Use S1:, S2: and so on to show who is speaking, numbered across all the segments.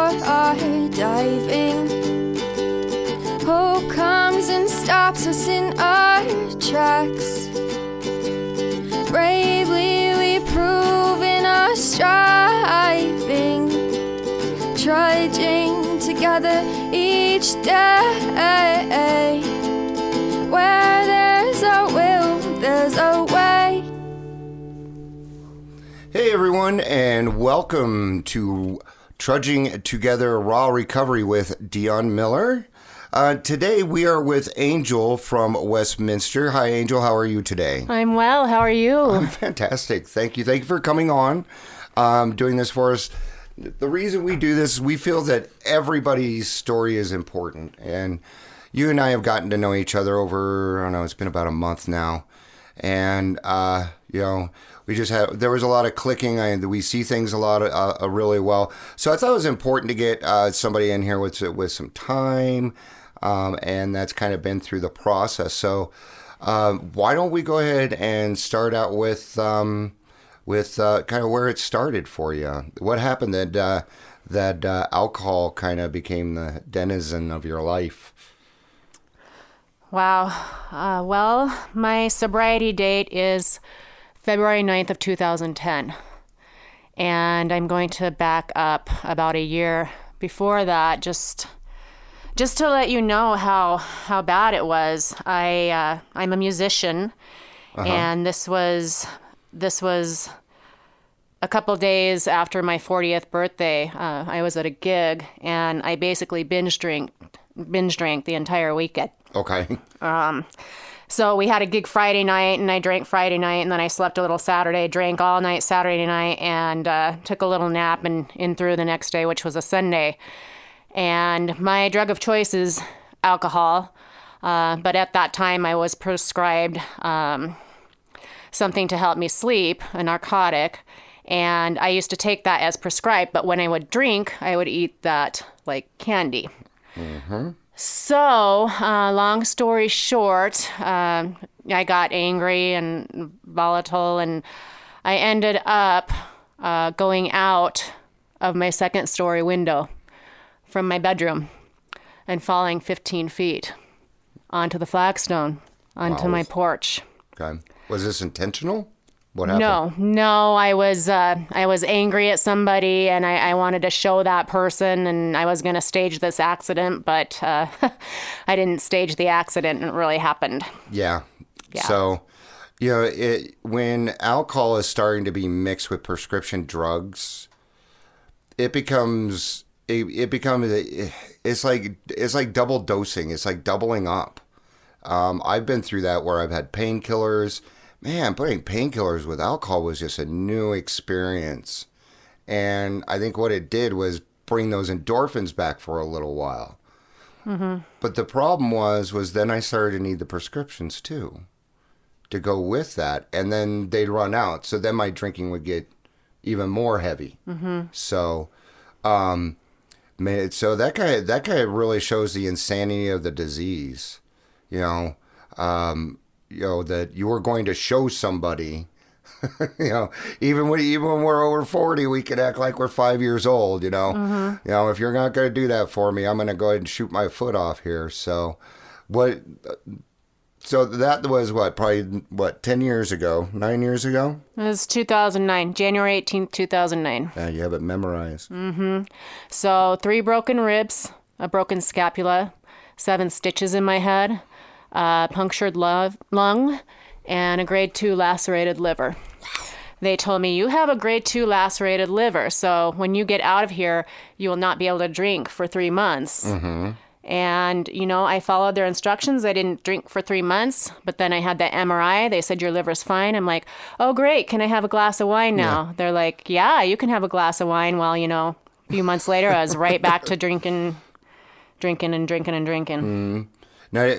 S1: skydiving. Hope comes and stops us in our tracks. Bravely we prove in our striving, trudging together each day. Where there's a will, there's a way.
S2: Hey everyone, and welcome to Trudging Together Raw Recovery with Dion Miller. Today we are with Angelle from Westminster. Hi Angelle, how are you today?
S3: I'm well, how are you?
S2: I'm fantastic, thank you. Thank you for coming on, doing this for us. The reason we do this is we feel that everybody's story is important, and you and I have gotten to know each other over, I don't know, it's been about a month now, and we just have, there was a lot of clicking, and we see things a lot really well. So I thought it was important to get somebody in here with some time, and that's kind of been through the process. So why don't we go ahead and start out with kind of where it started for you? What happened that alcohol kind of became the denizen of your life?
S3: Wow. Well, my sobriety date is February 9th of 2010. And I'm going to back up about a year before that, just to let you know how bad it was. I'm a musician, and this was a couple days after my 40th birthday. I was at a gig, and I basically binge drank the entire weekend.
S2: Okay.
S3: So we had a gig Friday night, and I drank Friday night, and then I slept a little Saturday, drank all night Saturday night, and took a little nap and in through the next day, which was a Sunday. And my drug of choice is alcohol, but at that time I was prescribed something to help me sleep, a narcotic, and I used to take that as prescribed, but when I would drink, I would eat that like candy. Mm-hmm. So, long story short, I got angry and volatile, and I ended up going out of my second story window from my bedroom and falling 15 feet onto the flagstone, onto my porch.
S2: Okay. Was this intentional? What happened?
S3: No, I was angry at somebody, and I wanted to show that person, and I was going to stage this accident, but I didn't stage the accident, and it really happened.
S2: Yeah. So, when alcohol is starting to be mixed with prescription drugs, it's like double dosing. It's like doubling up. I've been through that where I've had painkillers. Man, putting painkillers with alcohol was just a new experience. And I think what it did was bring those endorphins back for a little while. Mm-hmm. But the problem was then I started to need the prescriptions too, to go with that. And then they'd run out. So then my drinking would get even more heavy. Mm-hmm. So, so that kind of really shows the insanity of the disease, that you were going to show somebody, even when we're over 40, we can act like we're 5 years old, Mm-hmm. If you're not going to do that for me, I'm going to go ahead and shoot my foot off here. So that was probably 10 years ago, 9 years ago?
S3: It was 2009, January 18th, 2009.
S2: Yeah, you have it memorized.
S3: Mm-hmm. So 3 broken ribs, a broken scapula, 7 stitches in my head, punctured lung, and a grade 2 lacerated liver. They told me, you have a grade 2 lacerated liver, so when you get out of here, you will not be able to drink for 3 months. Mm-hmm. And, I followed their instructions. I didn't drink for 3 months, but then I had the MRI. They said, your liver's fine. I'm like, oh, great. Can I have a glass of wine now? Yeah. They're like, yeah, you can have a glass of wine. Well, a few months later, I was right back to drinking.
S2: Mm. Now,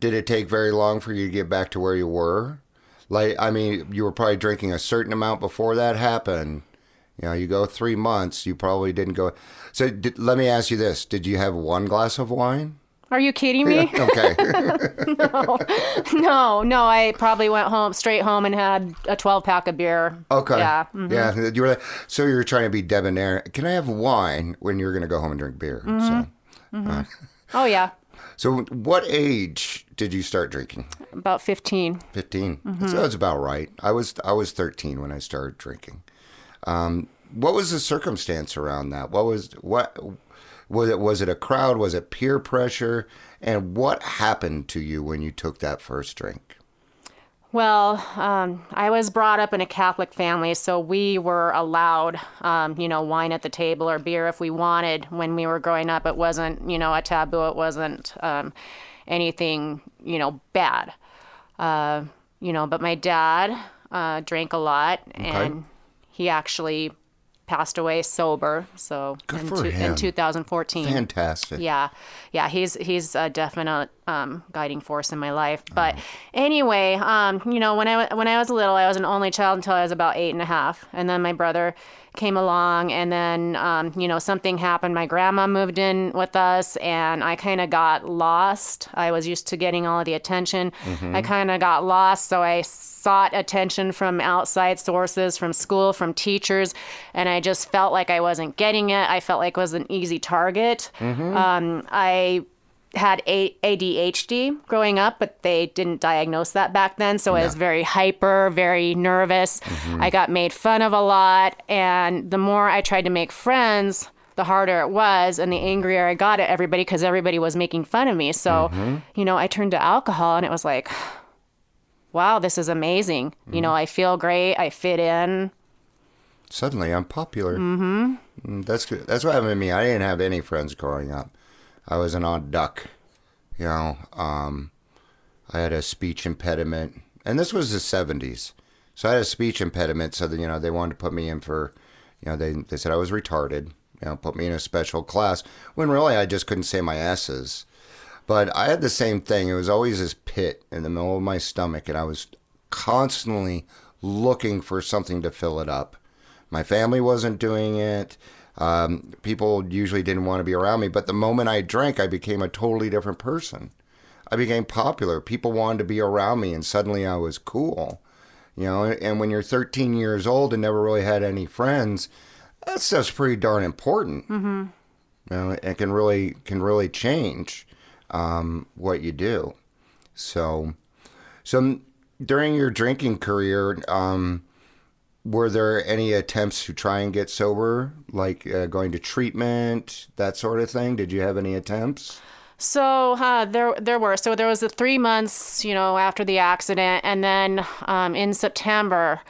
S2: did it take very long for you to get back to where you were? You were probably drinking a certain amount before that happened. You go 3 months, you probably didn't go. So let me ask you this. Did you have one glass of wine?
S3: Are you kidding me?
S2: Okay.
S3: No. I probably went straight home and had a 12-pack of beer.
S2: Okay.
S3: Yeah.
S2: Yeah. You were like, so you were trying to be debonair. Can I have wine when you're going to go home and drink beer?
S3: Oh, yeah.
S2: So what age did you start drinking?
S3: About 15.
S2: 15. So that's about right. I was 13 when I started drinking. What was the circumstance around that? Was it a crowd? Was it peer pressure? And what happened to you when you took that first drink?
S3: Well, I was brought up in a Catholic family, so we were allowed, wine at the table or beer if we wanted when we were growing up. It wasn't, a taboo. It wasn't anything, bad. But my dad drank a lot, and he actually passed away sober. So
S2: Good for him.
S3: in 2014.
S2: Fantastic.
S3: Yeah, he's a definite guiding force in my life. But anyway, when I was little, I was an only child until I was about 8.5, and then my brother came along, and then something happened. My grandma moved in with us, and I kind of got lost. I was used to getting all of the attention. I kind of got lost, so I sought attention from outside sources, from school, from teachers, and I just felt like I wasn't getting it. I felt like I was an easy target. I had ADHD growing up, but they didn't diagnose that back then. So I was very hyper, very nervous. I got made fun of a lot. And the more I tried to make friends, the harder it was and the angrier I got at everybody because everybody was making fun of me. So, I turned to alcohol and it was like, wow, this is amazing. I feel great. I fit in.
S2: Suddenly I'm popular. That's good. That's what happened to me. I didn't have any friends growing up. I was an odd duck, I had a speech impediment, and this was the 70s. So I had a speech impediment, so that, they wanted to put me in for, they said I was retarded, put me in a special class, when really I just couldn't say my S's. But I had the same thing. It was always this pit in the middle of my stomach, and I was constantly looking for something to fill it up. My family wasn't doing it. People usually didn't want to be around me, but the moment I drank, I became a totally different person. I became popular. People wanted to be around me, and suddenly I was cool. And when you're 13 years old and never really had any friends, that stuff's pretty darn important. It can really change what you do. So during your drinking career, were there any attempts to try and get sober, like going to treatment, that sort of thing? Did you have any attempts?
S3: So there were. So there was the 3 months, after the accident. And then in September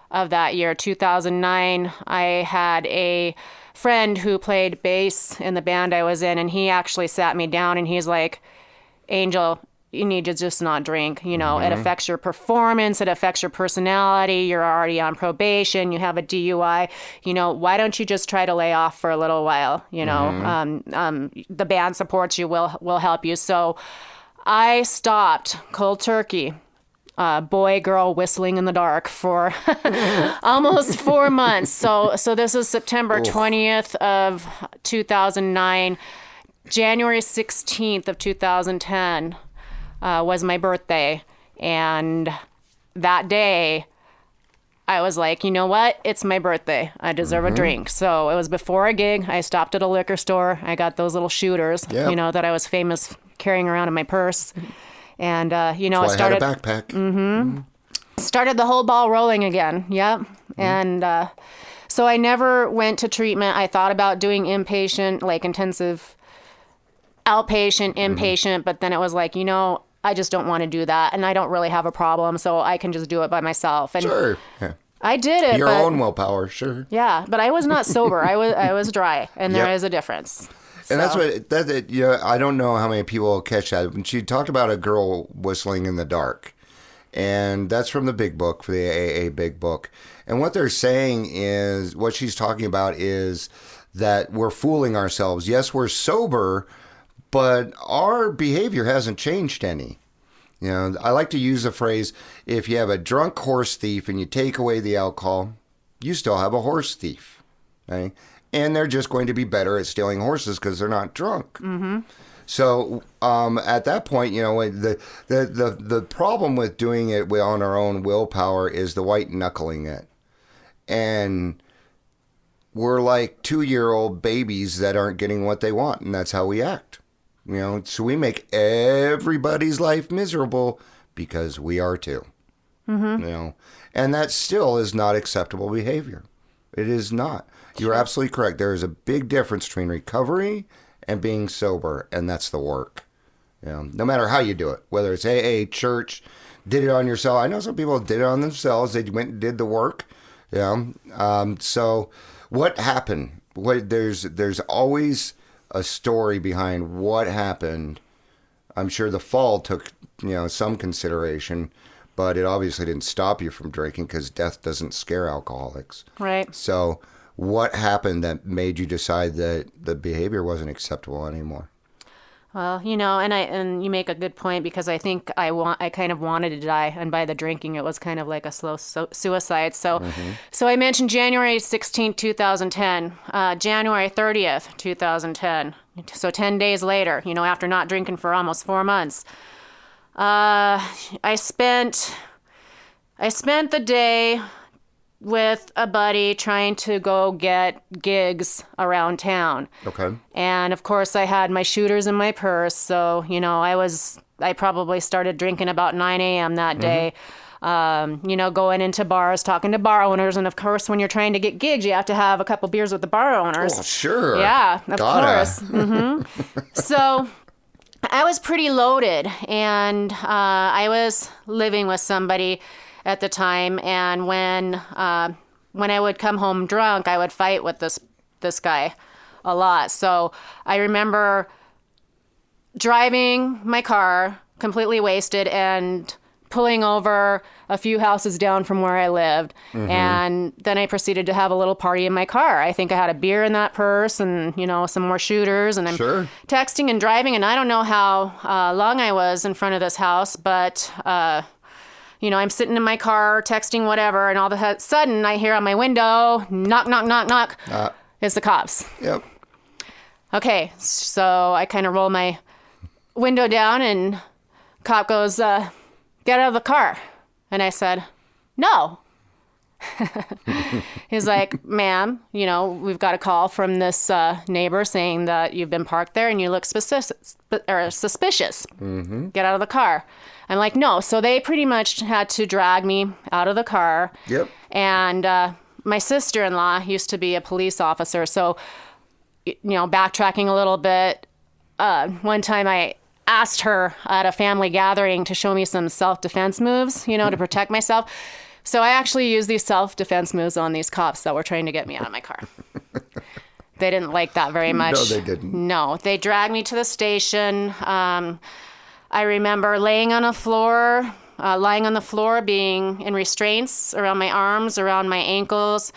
S3: of that year, 2009, I had a friend who played bass in the band I was in. And he actually sat me down and he's like, Angel, you need to just not drink. It affects your performance. It affects your personality. You're already on probation. You have a DUI. Why don't you just try to lay off for a little while? The band supports you, will help you. So I stopped cold turkey, boy, girl, whistling in the dark for almost 4 months. So this is September 20th of 2009. January 16th of 2010. Was my birthday, and that day I was like, you know what? It's my birthday. I deserve a drink. So it was before a gig. I stopped at a liquor store. I got those little shooters, that I was famous carrying around in my purse. And, I started...
S2: I had a backpack.
S3: Started the whole ball rolling again. Yep. And so I never went to treatment. I thought about doing inpatient, like intensive outpatient, inpatient, but then it was like, I just don't want to do that, and I don't really have a problem, so I can just do it by myself. And
S2: sure. Yeah.
S3: I did it.
S2: Your own willpower, sure.
S3: Yeah, but I was not sober. I was dry, and there is a difference.
S2: And that's I don't know how many people will catch that. When she talked about a girl whistling in the dark, and that's from the Big Book, for the AA Big Book. And what they're saying is, what she's talking about is that we're fooling ourselves. Yes, we're sober, but our behavior hasn't changed any. I like to use the phrase, if you have a drunk horse thief and you take away the alcohol, you still have a horse thief. Okay? And they're just going to be better at stealing horses because they're not drunk. So at that point, the problem with doing it on our own willpower is the white knuckling it. And we're like 2-year-old babies that aren't getting what they want, and that's how we act. So we make everybody's life miserable because we are too. And that still is not acceptable behavior. It is not. You're absolutely correct. There is a big difference between recovery and being sober, and that's the work. No matter how you do it, whether it's AA, church, did it on yourself. I know some people did it on themselves. They went and did the work. So what happened? There's always a story behind what happened. I'm sure the fall took some consideration, but it obviously didn't stop you from drinking because death doesn't scare alcoholics.
S3: Right.
S2: So what happened that made you decide that the behavior wasn't acceptable anymore?
S3: Well, and you make a good point, because I think I kind of wanted to die, and by the drinking it was kind of like a slow suicide. So so I mentioned January 16th, 2010, January 30th, 2010. So 10 days later, after not drinking for almost 4 months, I spent the day with a buddy trying to go get gigs around town.
S2: Okay.
S3: And of course I had my shooters in my purse. So, I probably started drinking about 9 a.m. that day. Going into bars, talking to bar owners. And of course, when you're trying to get gigs, you have to have a couple beers with the bar owners.
S2: Oh, sure.
S3: Yeah, of course. So I was pretty loaded, and I was living with somebody at the time, and when I would come home drunk, I would fight with this guy a lot. So I remember driving my car completely wasted and pulling over a few houses down from where I lived. And then I proceeded to have a little party in my car. I think I had a beer in that purse and, some more shooters. And I'm texting and driving, and I don't know how long I was in front of this house, but I'm sitting in my car texting whatever, and all of a sudden I hear on my window, knock, knock, knock, knock. It's the cops.
S2: Yep.
S3: Okay, so I kind of roll my window down, and cop goes, get out of the car. And I said, no. He's like, ma'am, we've got a call from this neighbor saying that you've been parked there and you look suspicious. Get out of the car. I'm like, no. So they pretty much had to drag me out of the car.
S2: Yep.
S3: And my sister-in-law used to be a police officer. So, backtracking a little bit, one time I asked her at a family gathering to show me some self-defense moves, to protect myself. So I actually used these self-defense moves on these cops that were trying to get me out of my car. They didn't like that very much.
S2: No, they didn't.
S3: No, they dragged me to the station. I remember lying on the floor, being in restraints around my arms, around my ankles.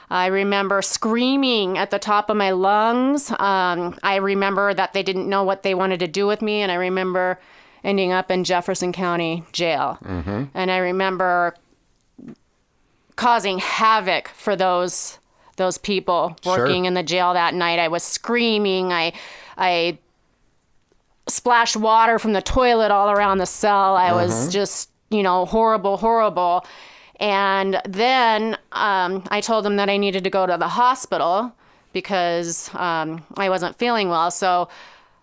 S3: I remember screaming at the top of my lungs. I remember that they didn't know what they wanted to do with me, and I remember ending up in Jefferson County Jail. And I remember causing havoc for those people working in the jail that night. I was screaming. I splashed water from the toilet all around the cell. I was just, horrible. And then I told them that I needed to go to the hospital because I wasn't feeling well. So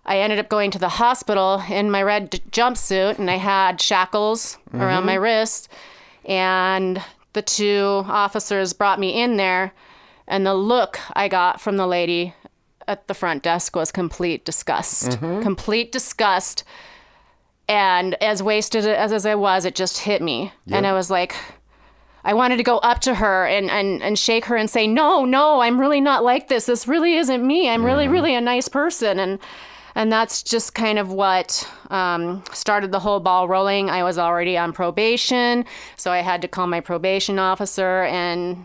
S3: I ended up going to the hospital in my red jumpsuit, and I had shackles around my wrist. And the two officers brought me in there, and the look I got from the lady at the front desk was complete disgust. Complete disgust. And as wasted as I was, it just hit me. Yep. And I was like, I wanted to go up to her and shake her and say, no, I'm really not like this. This really isn't me. I'm really, really a nice person. And that's just kind of what started the whole ball rolling. I was already on probation, so I had to call my probation officer and,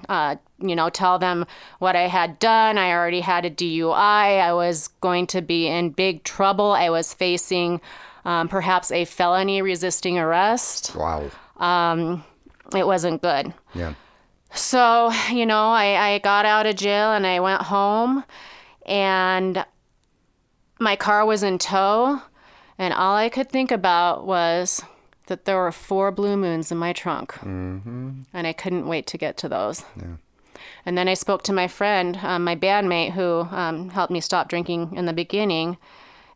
S3: tell them what I had done. I already had a DUI. I was going to be in big trouble. I was facing perhaps a felony resisting arrest.
S2: Wow.
S3: It wasn't good.
S2: Yeah.
S3: So, I got out of jail and I went home, and my car was in tow, and all I could think about was that there were 4 blue moons in my trunk. And I couldn't wait to get to those.
S2: Yeah.
S3: And then I spoke to my friend, my bandmate, who helped me stop drinking in the beginning.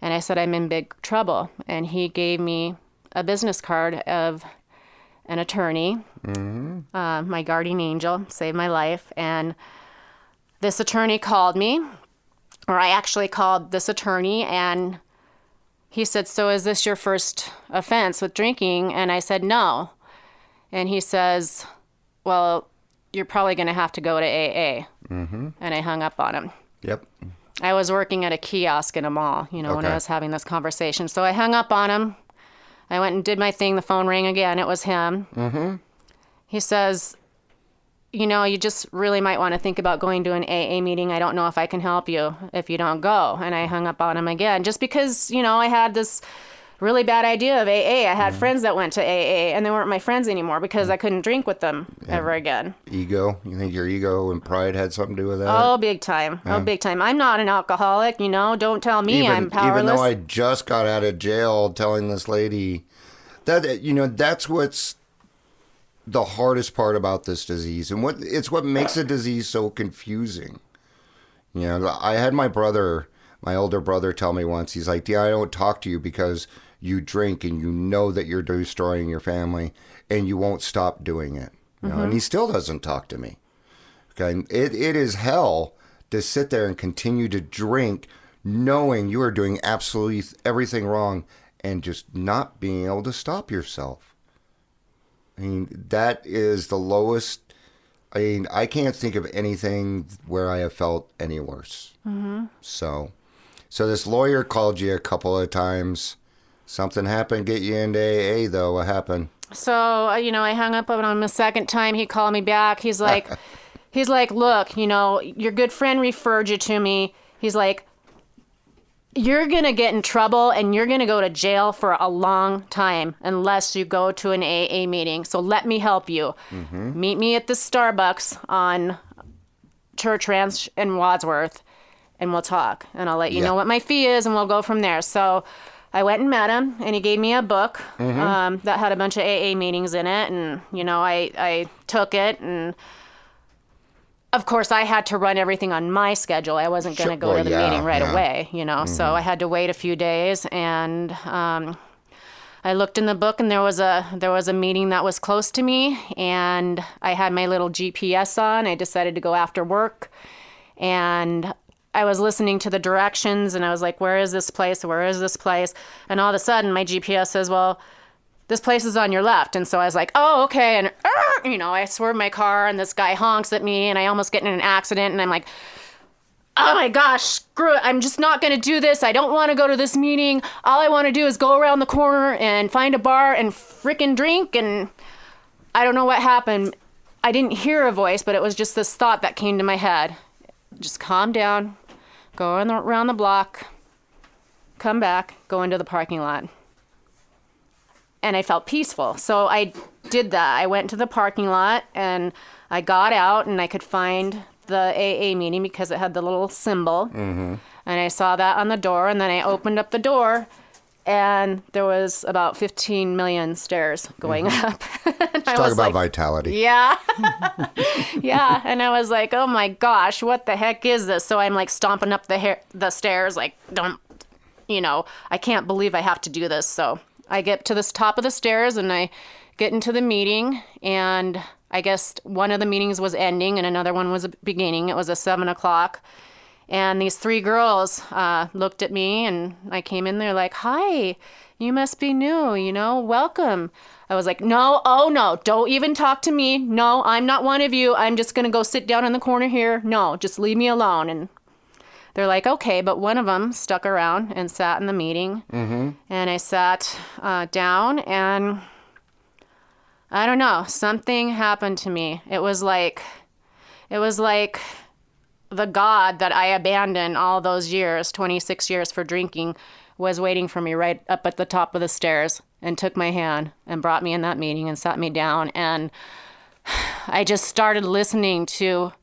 S3: And I said, I'm in big trouble. And he gave me a business card of an attorney, my guardian angel, saved my life. And this attorney called me, or I actually called this attorney, and he said, so is this your first offense with drinking? And I said, no. And he says, well, you're probably going to have to go to AA. And I hung up on him.
S2: Yep.
S3: I was working at a kiosk in a mall, when I was having this conversation. So I hung up on him. I went and did my thing. The phone rang again. It was him. He says, you just really might want to think about going to an AA meeting. I don't know if I can help you if you don't go. And I hung up on him again just because, I had this really bad idea of AA. I had friends that went to AA, and they weren't my friends anymore because I couldn't drink with them ever again.
S2: Ego? You think your ego and pride had something to do with that?
S3: Oh, big time. Oh, big time. I'm not an alcoholic, Don't tell me I'm powerless.
S2: Even though I just got out of jail telling this lady that, that's what's the hardest part about this disease, and it's what makes a disease so confusing. I had my older brother tell me once, he's like, I don't talk to you because you drink and you know that you're destroying your family and you won't stop doing it. And he still doesn't talk to me. Okay. It is hell to sit there and continue to drink knowing you are doing absolutely everything wrong and just not being able to stop yourself. I mean, that is the lowest. I mean, I can't think of anything where I have felt any worse. So this lawyer called you a couple of times. Something happened, get you into AA, though. What happened?
S3: So, I hung up on him a second time. He called me back. He's like, look, your good friend referred you to me. He's like, you're going to get in trouble and you're going to go to jail for a long time unless you go to an AA meeting. So let me help you. Meet me at the Starbucks on Church Ranch in Wadsworth, and we'll talk. And I'll let you know what my fee is, and we'll go from there. So I went and met him, and he gave me a book that had a bunch of AA meetings in it. And, I took it, and of course, I had to run everything on my schedule. I wasn't going to go to the meeting right away, So I had to wait a few days, and I looked in the book, and there was a meeting that was close to me, and I had my little GPS on. I decided to go after work, and I was listening to the directions, and I was like, where is this place? Where is this place? And all of a sudden, my GPS says, well, this place is on your left. And so I was like, oh, okay. And, I swerved my car, and this guy honks at me, and I almost get in an accident. And I'm like, oh my gosh, screw it. I'm just not going to do this. I don't want to go to this meeting. All I want to do is go around the corner and find a bar and frickin' drink. And I don't know what happened. I didn't hear a voice, but it was just this thought that came to my head. Just calm down, go around the block, come back, go into the parking lot. And I felt peaceful. So I did that. I went to the parking lot, and I got out, and I could find the AA meeting because it had the little symbol. And I saw that on the door, and then I opened up the door, and there was about 15 million stairs going up.
S2: Let's talk about vitality.
S3: Yeah. Yeah. And I was like, oh my gosh, what the heck is this? So I'm like stomping up the stairs, like, I can't believe I have to do this. So I get to the top of the stairs, and I get into the meeting, and I guess one of the meetings was ending and another one was beginning. It was a 7:00. And these 3 girls looked at me, and I came in there like, hi, you must be new, welcome. I was like, no, don't even talk to me. No, I'm not one of you. I'm just going to go sit down in the corner here. No, just leave me alone. And they're like, okay, but one of them stuck around and sat in the meeting. And I sat down, and I don't know, something happened to me. It was like the God that I abandoned all those years, 26 years for drinking, was waiting for me right up at the top of the stairs and took my hand and brought me in that meeting and sat me down. And I just started listening to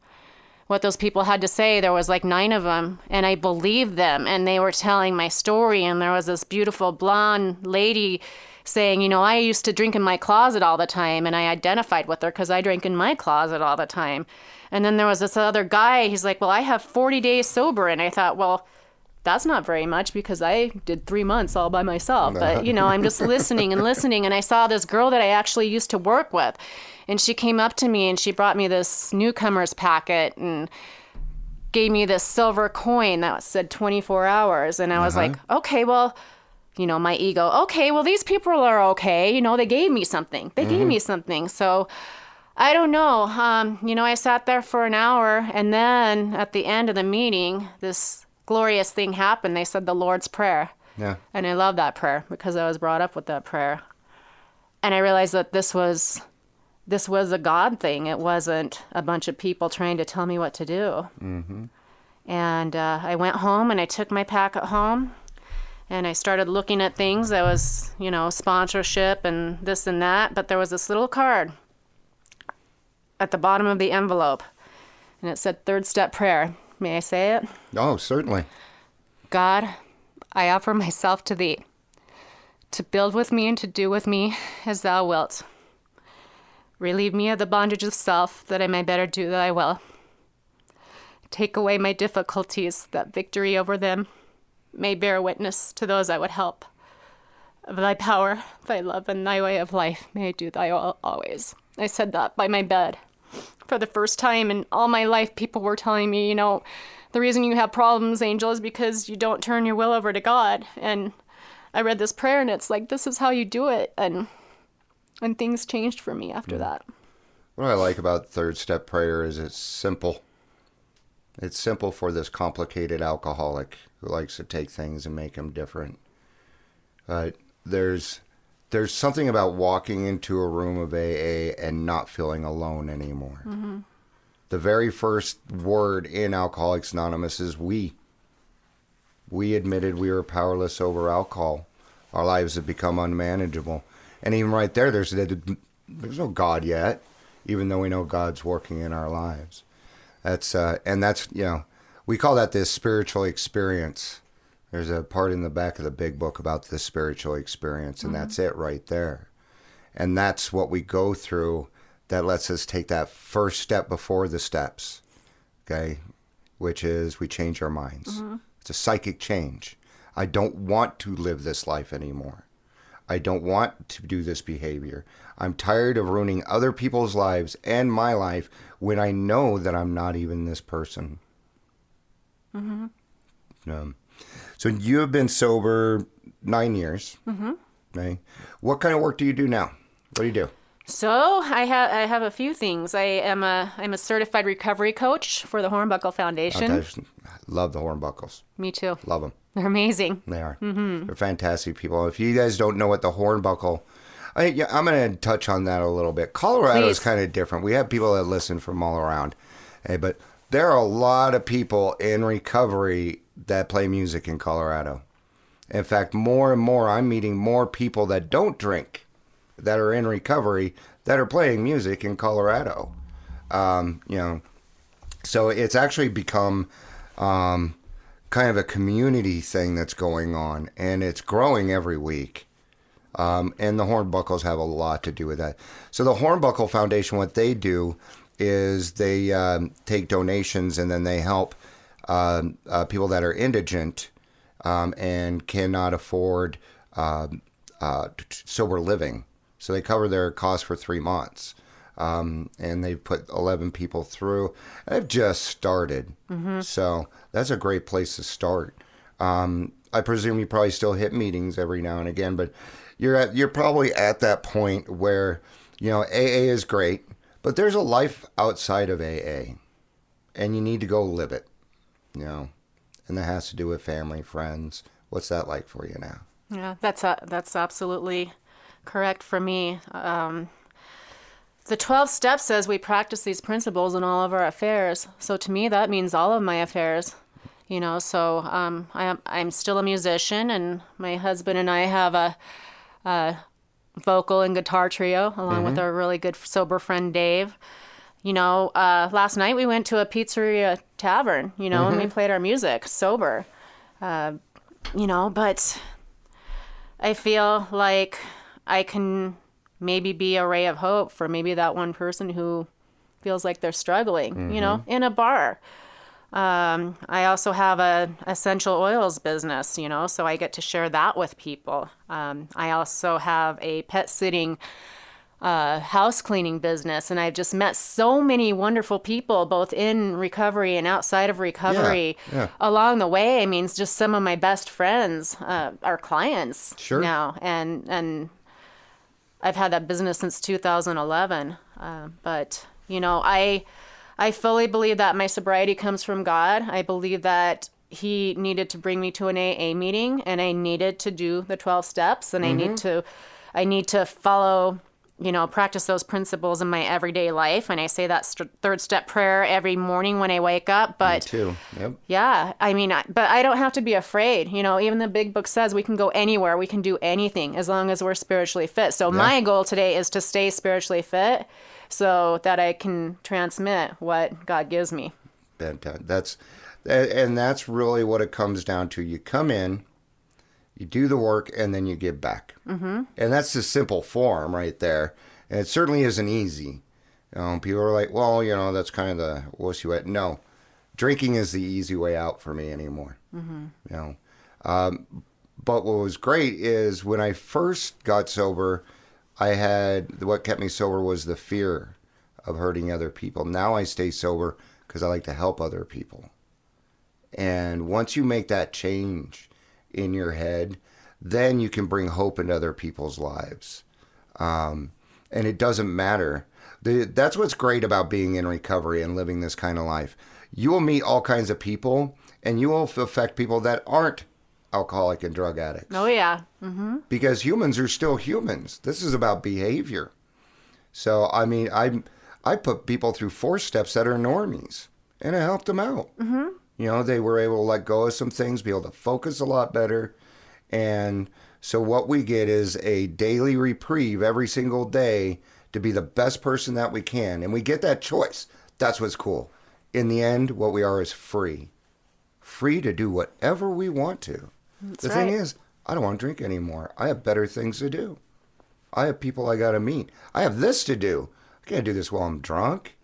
S3: what those people had to say. There was like 9 of them, and I believed them, and they were telling my story. And there was this beautiful blonde lady saying, you know, I used to drink in my closet all the time, and I identified with her because I drank in my closet all the time. And then there was this other guy, he's like, well, I have 40 days sober. And I thought, well, that's not very much because I did 3 months all by myself. But, you know, I'm just listening and listening. And I saw this girl that I actually used to work with. And she came up to me and she brought me this newcomer's packet and gave me this silver coin that said 24 hours. And I was like, okay, well, you know, my ego, okay, well, these people are okay. You know, they gave me something. They gave me something. So I don't know. You know, I sat there for an hour, and then at the end of the meeting, this glorious thing happened. They said the Lord's Prayer.
S2: Yeah.
S3: And I love that prayer because I was brought up with that prayer. And I realized that this was a God thing. It wasn't a bunch of people trying to tell me what to do. Mm-hmm. And I went home and I took my packet home and I started looking at things. That was, you know, sponsorship and this and that. But there was this little card at the bottom of the envelope, and it said third step prayer. May I say it?
S2: Oh, certainly.
S3: God, I offer myself to thee, to build with me and to do with me as thou wilt. Relieve me of the bondage of self, that I may better do thy will. Take away my difficulties, that victory over them may bear witness to those I would help. Of thy power, thy love, and thy way of life, may I do thy will always. I said that by my bed. For the first time in all my life, people were telling me, you know, the reason you have problems, Angel, is because you don't turn your will over to God. And I read this prayer, and it's like, this is how you do it. And things changed for me after that.
S2: What I like about third step prayer is it's simple. It's simple for this complicated alcoholic who likes to take things and make them different. There's something about walking into a room of AA and not feeling alone anymore. Mm-hmm. The very first word in Alcoholics Anonymous is we. We admitted we were powerless over alcohol. Our lives have become unmanageable. And even right there, there's no God yet, even though we know God's working in our lives. That's you know, we call that this spiritual experience. There's a part in the back of the big book about the spiritual experience, and that's it right there. And that's what we go through that lets us take that first step before the steps, okay, which is we change our minds. Mm-hmm. It's a psychic change. I don't want to live this life anymore. I don't want to do this behavior. I'm tired of ruining other people's lives and my life when I know that I'm not even this person. Mm-hmm. So you have been sober 9 years. Mm-hmm. Okay. What kind of work do you do now? What do you do?
S3: So I have a few things. I'm a certified recovery coach for the Hornbuckle Foundation.
S2: I love the Hornbuckles.
S3: Me too.
S2: Love them.
S3: They're amazing.
S2: They are. Mm-hmm. They're fantastic people. If you guys don't know what the Hornbuckle, I'm going to touch on that a little bit. Colorado is kind of different. We have people that listen from all around, but there are a lot of people in recovery that play music in Colorado. In fact, more and more, I'm meeting more people that don't drink, that are in recovery, that are playing music in Colorado. So it's actually become kind of a community thing that's going on, and it's growing every week. And the Hornbuckles have a lot to do with that. So the Hornbuckle Foundation, what they do is they take donations, and then they help people that are indigent and cannot afford sober living. So they cover their costs for 3 months. And they've put 11 people through. They've just started. Mm-hmm. So that's a great place to start. I presume you probably still hit meetings every now and again, but you're probably at that point where, you know, AA is great, but there's a life outside of AA, and you need to go live it, you know, and that has to do with family, friends. What's that like for you now?
S3: Yeah, that's absolutely correct for me. The 12 steps says we practice these principles in all of our affairs. So to me, that means all of my affairs. You know, so I'm still a musician, and my husband and I have a vocal and guitar trio, along with our really good sober friend Dave. Last night we went to a pizzeria tavern, and we played our music sober. But I feel like I can maybe be a ray of hope for maybe that one person who feels like they're struggling, in a bar. I also have a essential oils business, so I get to share that with people. I also have a pet sitting house cleaning business, and I've just met so many wonderful people both in recovery and outside of recovery along the way. I mean, it's just some of my best friends are clients now, and I've had that business since 2011. But I fully believe that my sobriety comes from God. I believe that He needed to bring me to an AA meeting, and I needed to do the 12 steps, and I need to follow, practice those principles in my everyday life. And I say that third step prayer every morning when I wake up. But
S2: me too. Yep.
S3: Yeah, I mean, but I don't have to be afraid. Even the big book says we can go anywhere, we can do anything as long as we're spiritually fit. So my goal today is to stay spiritually fit, so that I can transmit what God gives me.
S2: That's really what it comes down to. You come in, you do the work, and then you give back. Mm-hmm. And that's the simple form right there. And it certainly isn't easy. People are like, well, that's kind of the wussy way. No, drinking is the easy way out for me anymore. Mm-hmm. But what was great is when I first got sober, what kept me sober was the fear of hurting other people. Now I stay sober because I like to help other people. And once you make that change in your head, then you can bring hope into other people's lives. And it doesn't matter. That's what's great about being in recovery and living this kind of life. You will meet all kinds of people, and you will affect people that aren't alcoholic and drug addicts.
S3: Oh, yeah. Mm-hmm.
S2: Because humans are still humans. This is about behavior. So, I mean, I put people through 4 steps that are normies, and I helped them out. Mm-hmm. They were able to let go of some things, be able to focus a lot better. And so what we get is a daily reprieve every single day to be the best person that we can. And we get that choice. That's what's cool. In the end, what we are is free. Free to do whatever we want to. The thing is, I don't want to drink anymore. I have better things to do. I have people I got to meet. I have this to do. I can't do this while I'm drunk.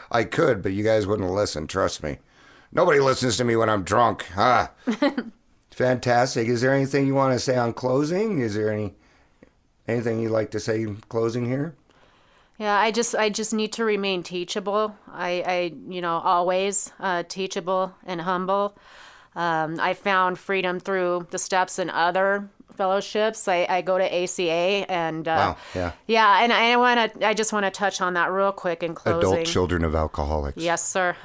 S2: I could, but you guys wouldn't listen. Trust me. Nobody listens to me when I'm drunk. Fantastic. Is there anything you want to say on closing? Is there anything you'd like to say in closing here?
S3: Yeah, I just need to remain teachable. I always teachable and humble. I found freedom through the steps and other fellowships. I go to ACA and
S2: wow, yeah,
S3: and I just want to touch on that real quick in closing.
S2: Adult children of alcoholics.
S3: Yes, sir.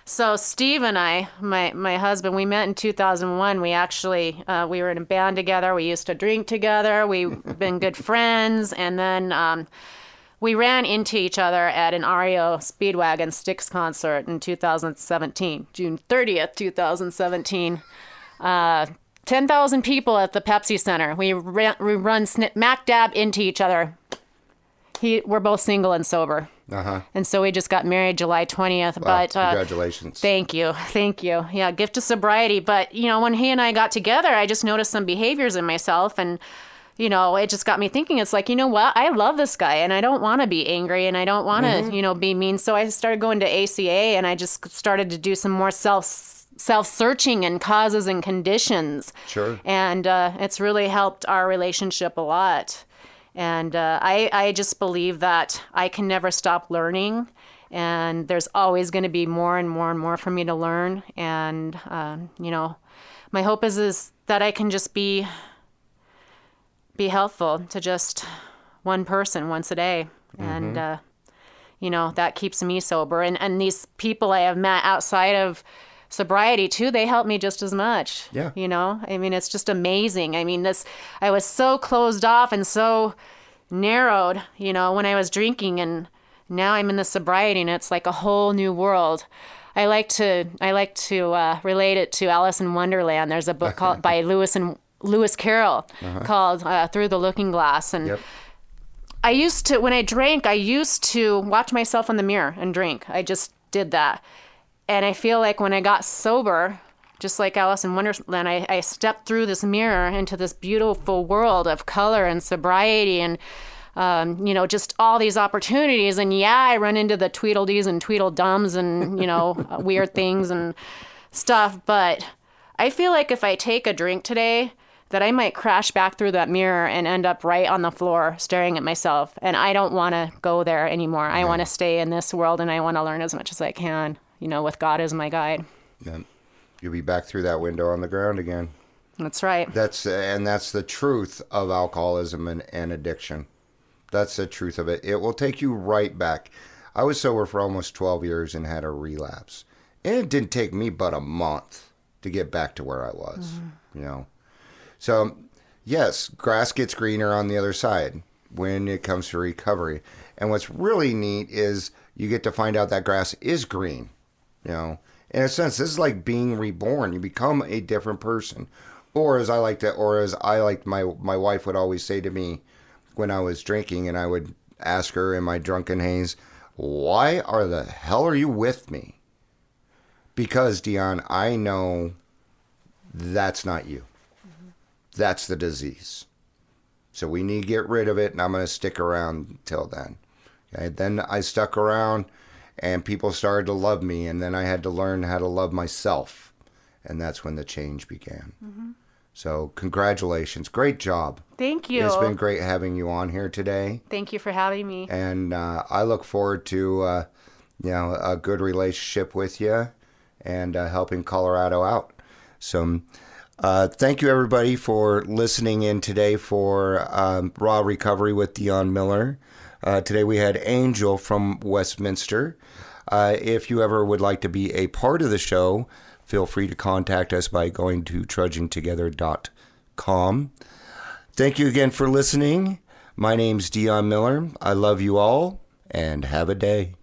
S3: So Steve and I, my husband, we met in 2001. We actually, we were in a band together. We used to drink together. We've been good friends. And then we ran into each other at an REO Speedwagon Styx concert in 2017, June 30th, 2017. 10,000 people at the Pepsi Center. We run smack dab into each other. We're both single and sober. Uh-huh. And so we just got married July 20th.
S2: Wow,
S3: but
S2: congratulations.
S3: Thank you. Yeah, gift of sobriety. But, when he and I got together, I just noticed some behaviors in myself. And, it just got me thinking. It's like, what? I love this guy, and I don't want to be angry, and I don't want to, be mean. So I started going to ACA, and I just started to do some more self-searching and causes and conditions.
S2: Sure.
S3: And it's really helped our relationship a lot. And I just believe that I can never stop learning, and there's always going to be more and more and more for me to learn. And, my hope is that I can just be helpful to just one person once a day. Mm-hmm. And, that keeps me sober. And these people I have met outside of sobriety too, they help me just as much.
S2: Yeah.
S3: I mean, it's just amazing. I mean, I was so closed off and so narrowed, when I was drinking, and now I'm in the sobriety, and it's like a whole new world. I like to relate it to Alice in Wonderland. There's a book called by Lewis Carroll called Through the Looking Glass, and I used to, when I drank, I used to watch myself in the mirror and drink. I just did that. And I feel like when I got sober, just like Alice in Wonderland, I stepped through this mirror into this beautiful world of color and sobriety and, just all these opportunities. And yeah, I run into the Tweedledees and Tweedledums and, weird things and stuff. But I feel like if I take a drink today, that I might crash back through that mirror and end up right on the floor staring at myself. And I don't want to go there anymore. I want to stay in this world and I want to learn as much as I can, with God as my guide.
S2: Yeah. You'll be back through that window on the ground again.
S3: That's right.
S2: That's the truth of alcoholism and addiction. That's the truth of it. It will take you right back. I was sober for almost 12 years and had a relapse. And it didn't take me but a month to get back to where I was, So, yes, grass gets greener on the other side when it comes to recovery. And what's really neat is you get to find out that grass is green, In a sense, this is like being reborn. You become a different person. Or as my wife would always say to me when I was drinking, and I would ask her in my drunken haze, why the hell are you with me? Because, Dion, I know that's not you. That's the disease. So we need to get rid of it, and I'm going to stick around till then. Okay? Then I stuck around, and people started to love me, and then I had to learn how to love myself. And that's when the change began. Mm-hmm. So congratulations. Great job.
S3: Thank you.
S2: It's been great having you on here today.
S3: Thank you for having me.
S2: And I look forward to a good relationship with you and helping Colorado out. So thank you, everybody, for listening in today for Raw Recovery with Dion Miller. Today we had Angelle from Westminster. If you ever would like to be a part of the show, feel free to contact us by going to trudgingtogether.com. Thank you again for listening. My name's Dion Miller. I love you all, and have a day.